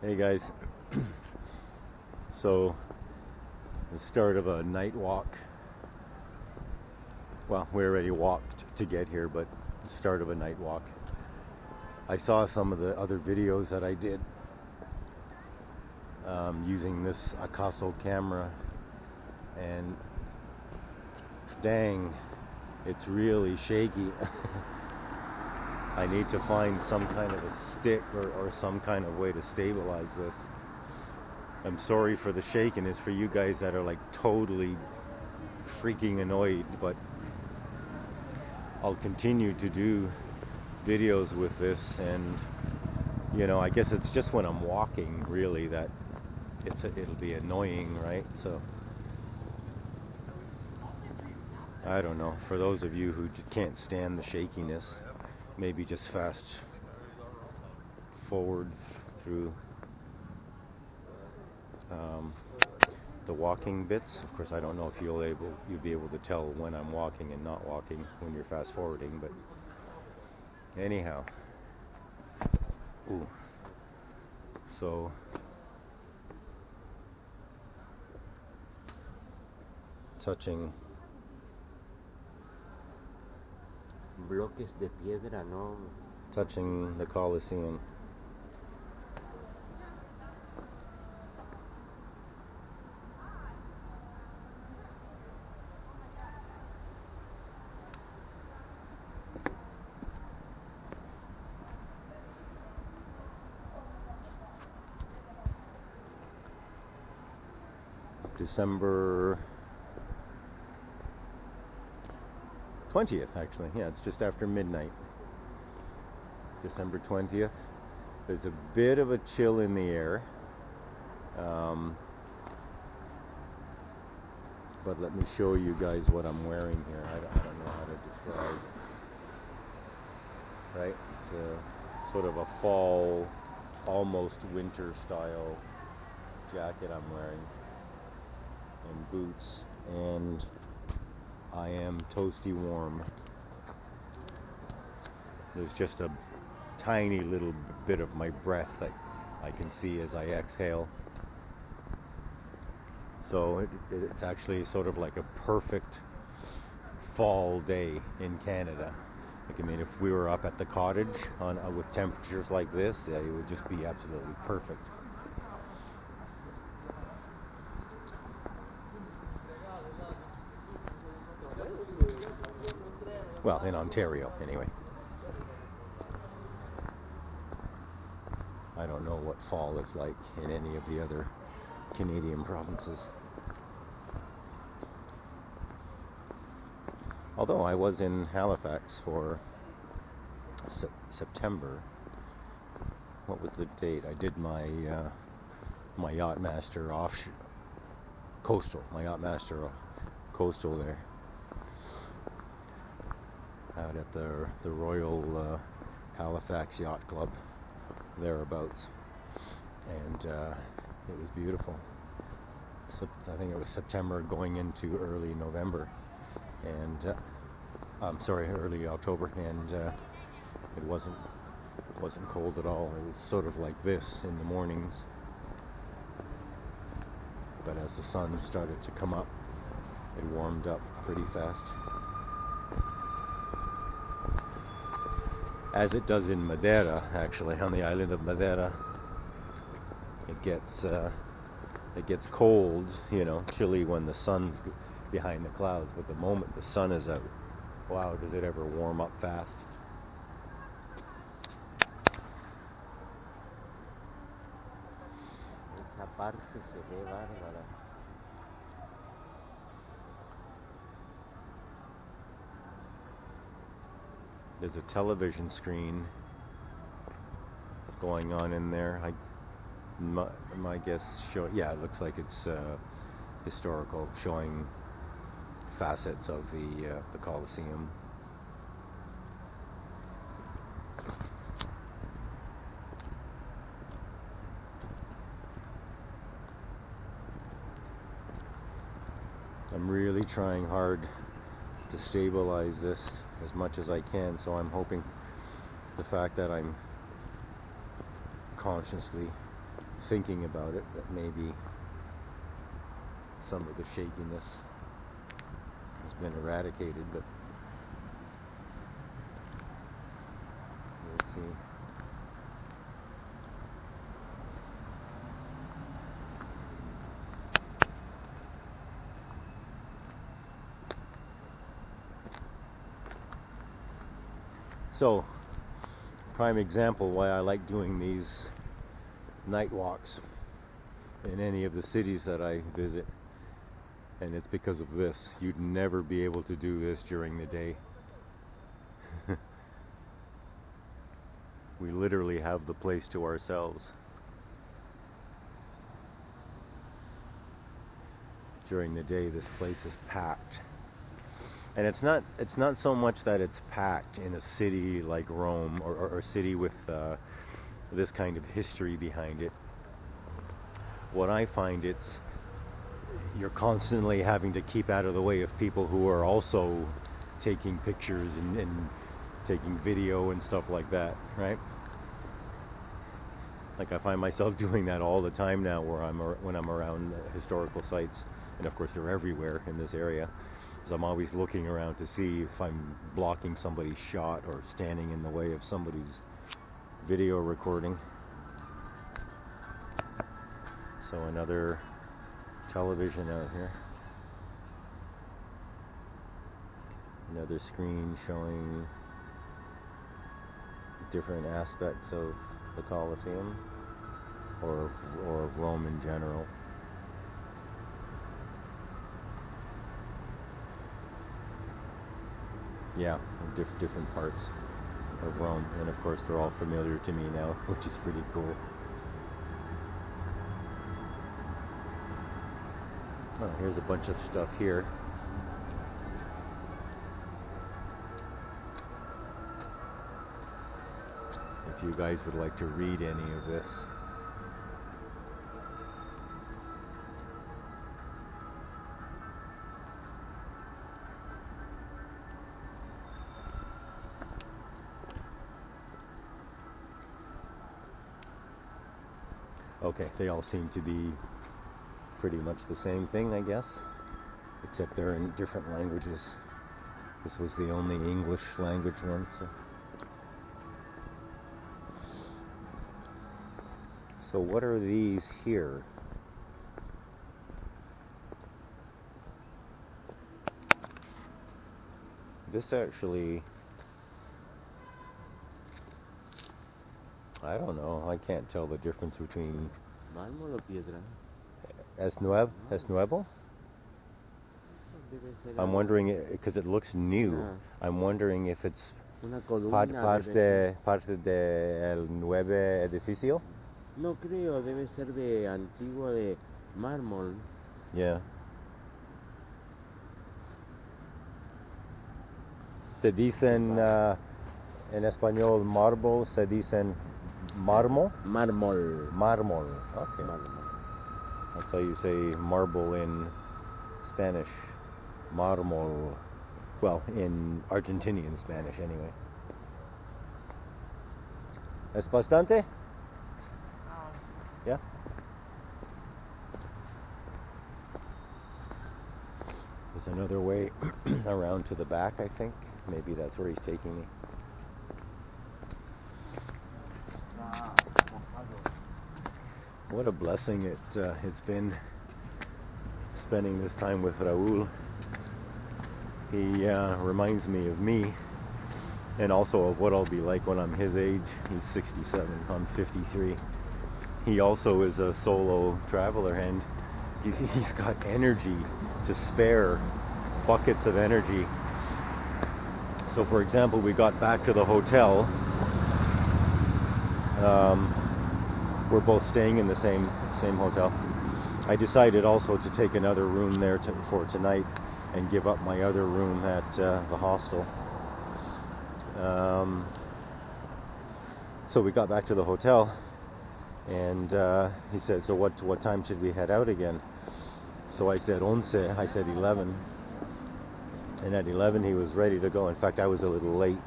Hey guys, so the start of a night walk. Well, we already walked to get here, but the start of a night walk. I saw some of the other videos that I did using this Akaso camera, and dang, it's really shaky. I need to find some kind of a stick or some kind of way to stabilize this. I'm sorry for the shakiness for you guys that are like totally freaking annoyed, but I'll continue to do videos with this, and I guess it's just when I'm walking really that it'll be annoying, right? So I don't know, for those of you who can't stand the shakiness, maybe just fast forward through the walking bits. Of course, I don't know if you'll be able to tell when I'm walking and not walking when you're fast forwarding, but anyhow. Ooh. So touching bloques de piedra, no. Touching the Colosseum. December 20th, actually. Yeah, it's just after midnight. December 20th. There's a bit of a chill in the air. But let me show you guys what I'm wearing here. I don't know how to describe. Right? It's a sort of a fall, almost winter style jacket I'm wearing, and boots, and I am toasty warm. There's just a tiny little bit of my breath that I can see as I exhale. So it's actually sort of like a perfect fall day in Canada. Like, I mean, if we were up at the cottage with temperatures like this, it would just be absolutely perfect. Well, in Ontario, anyway. I don't know what fall is like in any of the other Canadian provinces. Although I was in Halifax for September. What was the date? I did my my Yachtmaster coastal. My Yachtmaster coastal there, out at the Royal Halifax Yacht Club, thereabouts, and it was beautiful. So I think it was September going into early November, and early October, and it wasn't cold at all. It was sort of like this in the mornings, but as the sun started to come up, it warmed up pretty fast, as it does in Madeira. Actually, on the island of Madeira, it gets cold, chilly when the sun's behind the clouds, but the moment the sun is out, wow, does it ever warm up fast. Esa parte se ve bárbara. There's a television screen going on in there. My guess it looks like it's historical, showing facets of the Colosseum. I'm really trying hard to stabilize this as much as I can, so I'm hoping the fact that I'm consciously thinking about it that maybe some of the shakiness has been eradicated, but we'll see. So, prime example why I like doing these night walks in any of the cities that I visit, and it's because of this. You'd never be able to do this during the day. We literally have the place to ourselves. During the day, this place is packed. And it's not so much that it's packed in a city like Rome, or a city with this kind of history behind it. What I find, you're constantly having to keep out of the way of people who are also taking pictures and taking video and stuff like that, right? Like I find myself doing that all the time now, when I'm around historical sites, and of course they're everywhere in this area. So I'm always looking around to see if I'm blocking somebody's shot or standing in the way of somebody's video recording. So another television out here. Another screen showing different aspects of the Colosseum, or of Rome in general. Yeah, different parts of Rome, and of course they're all familiar to me now, which is pretty cool. Oh, here's a bunch of stuff here. If you guys would like to read any of this. Okay, they all seem to be pretty much the same thing, I guess, except they're in different languages. This was the only English language one, so what are these here? This actually, I don't know. I can't tell the difference between ¿Mármol o piedra? es nuevo? I'm wondering, because it looks new. I'm wondering if it's Una columna. parte del nuevo edificio. No creo, debe ser de antiguo, de mármol. Yeah. Se dicen en español marble, se dicen mármol. Mármol. Mármol. Okay. Mármol. That's how you say marble in Spanish. Mármol. Well, in Argentinian Spanish, anyway. ¿Es bastante? Yeah. There's another way around to the back, I think. Maybe that's where he's taking me. What a blessing it's been spending this time with Raul. He reminds me of me, and also of what I'll be like when I'm his age. He's 67, I'm 53. He also is a solo traveler, and he's got energy to spare, buckets of energy. So for example, we got back to the hotel. We're both staying in the same hotel. I decided also to take another room there for tonight and give up my other room at the hostel. So we got back to the hotel, and he said, so what time should we head out again? So I said 11. I said 11. And at 11 he was ready to go. In fact, I was a little late.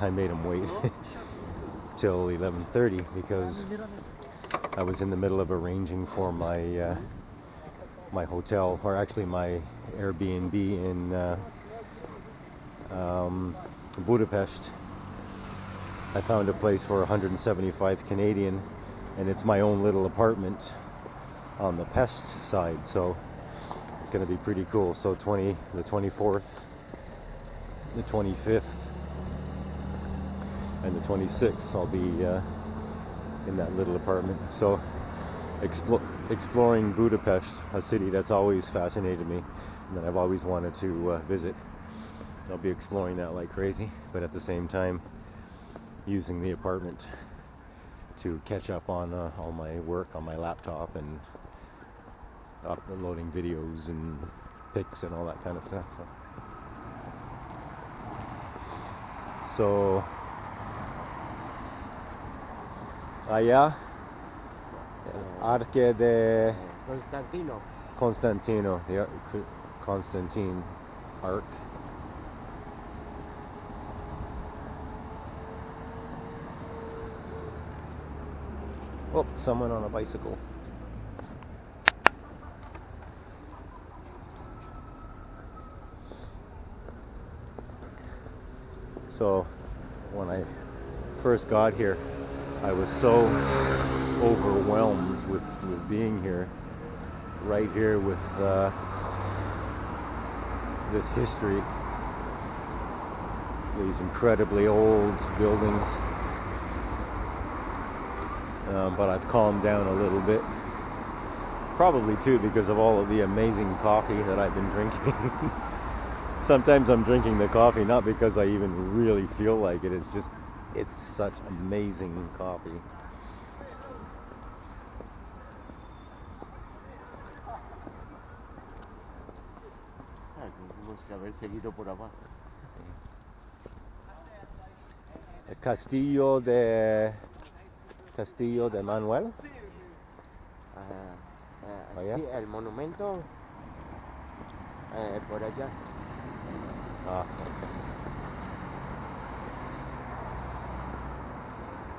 I made him wait. till 11:30 because I was in the middle of arranging for my hotel, or actually my Airbnb in Budapest. I found a place for 175 Canadian, and it's my own little apartment on the Pest side, so it's going to be pretty cool. So the 24th, the 25th, and the 26th, I'll be in that little apartment. So exploring Budapest, a city that's always fascinated me and that I've always wanted to visit. I'll be exploring that like crazy, but at the same time using the apartment to catch up on all my work on my laptop and uploading videos and pics and all that kind of stuff. So allá, Arque de Constantino, the Constantine Arc. Oh, someone on a bicycle. So when I first got here, I was so overwhelmed with being here, right here with this history, these incredibly old buildings. But I've calmed down a little bit, probably too because of all of the amazing coffee that I've been drinking. Sometimes I'm drinking the coffee not because I even really feel like it, it's just, it's such amazing coffee. Tenemos que haber seguido por abajo. Sí. El Castillo de Manuel. Sí, el monumento por allá.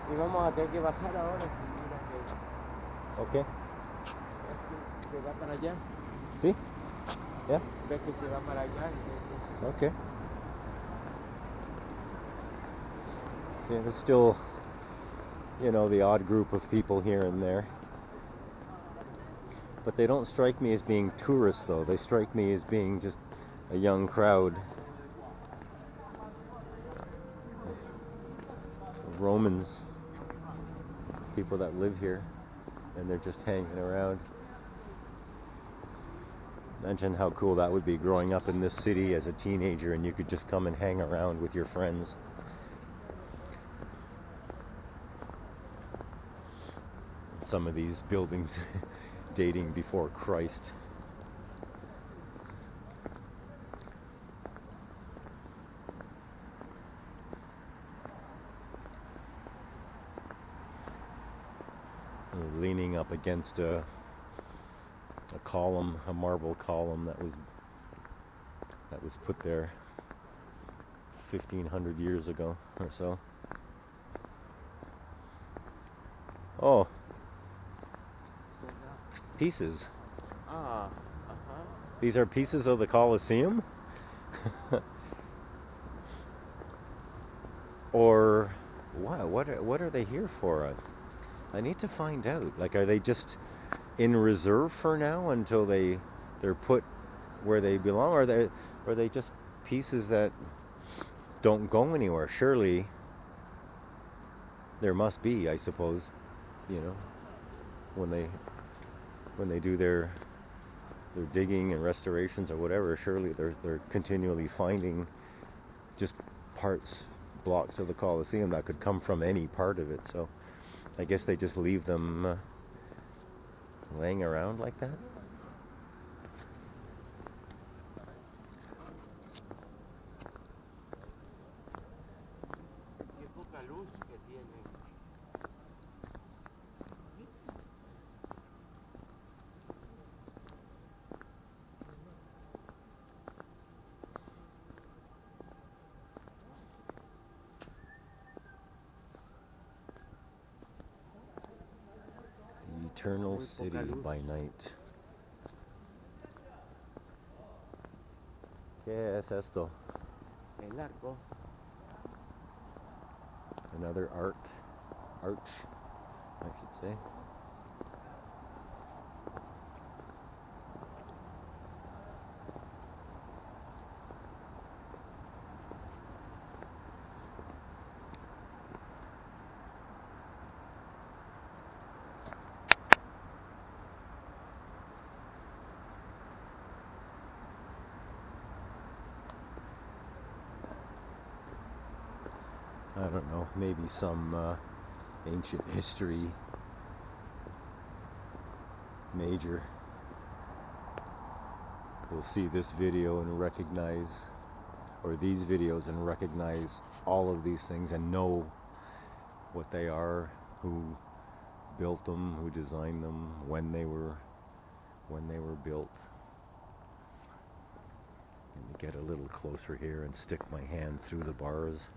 Y vamos a tener que bajar ahora. Okay. Se va para allá. Sí. Yeah. Ves que se va para allá. Okay. See, there's still, the odd group of people here and there. But they don't strike me as being tourists, though. They strike me as being just a young crowd of Romans, people that live here, and they're just hanging around. Imagine how cool that would be, growing up in this city as a teenager and you could just come and hang around with your friends. Some of these buildings dating before Christ. Leaning up against a column, a marble column that was put there 1,500 years ago or so. Oh, pieces. These are pieces of the Colosseum? Or what are they here for? I need to find out. Like, are they just in reserve for now until they're put where they belong, or are they just pieces that don't go anywhere? Surely there must be, I suppose, when they do their digging and restorations or whatever, surely they're continually finding just blocks of the Colosseum that could come from any part of it. So I guess they just leave them laying around like that. Eternal Muy city poca luz. by night. ¿Qué es esto? El arco. Another arch, I should say. I don't know, maybe some ancient history major will see this video and recognize, or these videos and recognize all of these things and know what they are, who built them, who designed them, when they were built. Let me get a little closer here and stick my hand through the bars.